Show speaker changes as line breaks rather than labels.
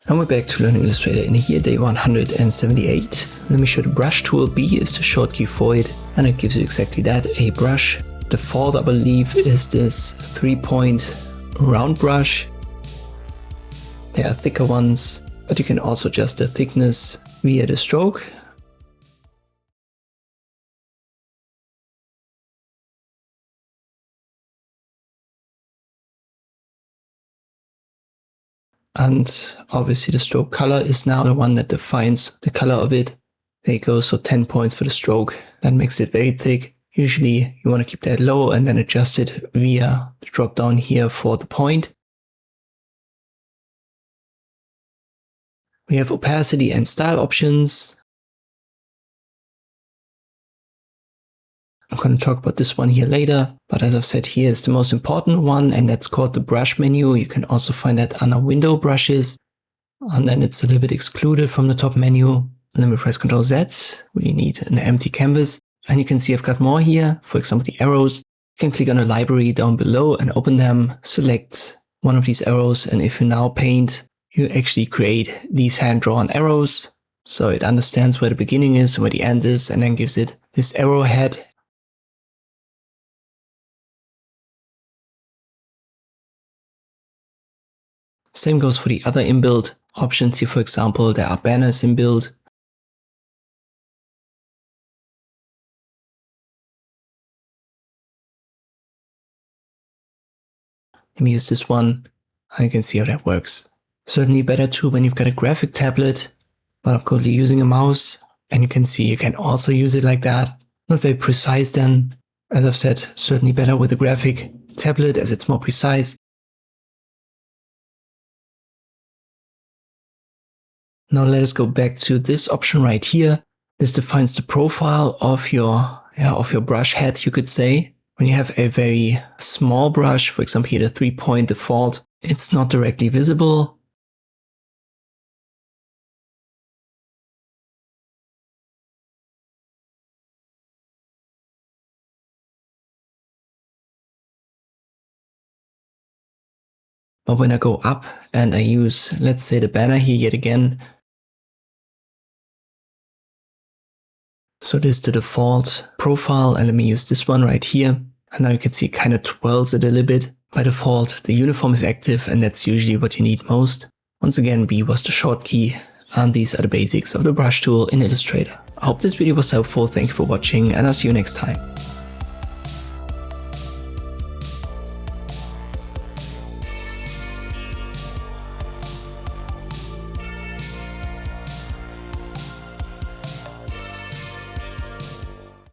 Now we're back to learning Illustrator in here, day 178. Let me show the brush tool. B is the short key for it, and it gives you exactly that, a brush. Default, I believe, is this 3-point round brush. There are thicker ones, but you can also adjust the thickness via the stroke. And obviously the stroke color is now the one that defines the color of it. There you go, so 10 points for the stroke. That makes it very thick. Usually you want to keep that low and then adjust it via the drop down here for the point. We have opacity and style options. I'm going to talk about this one here later, but as I've said, here is the most important one, and that's called the brush menu. You can also find that under window brushes, and then it's a little bit excluded from the top menu. Let me press Ctrl Z. We need an empty canvas, and you can see I've got more here. For example, the arrows. You can click on the library down below and open them. Select one of these arrows, and if you now paint, you actually create these hand-drawn arrows. So it understands where the beginning is, where the end is, and then gives it this arrowhead. Same goes for the other inbuilt options here. For example, there are banners inbuilt. Let me use this one. You can see how that works. Certainly better too when you've got a graphic tablet, but I'm currently using a mouse, and you can see you can also use it like that. Not very precise then. As I've said, certainly better with a graphic tablet as it's more precise. Now let us go back to this option right here. This defines the profile of your brush head, you could say. When you have a very small brush, for example here the 3-point default, it's not directly visible. But when I go up and I use, let's say, the banner here yet again, so this is the default profile, and let me use this one right here. And now you can see it kind of twirls it a little bit. By default, the uniform is active, and that's usually what you need most. Once again, B was the short key, and these are the basics of the brush tool in Illustrator. I hope this video was helpful. Thank you for watching, and I'll see you next time.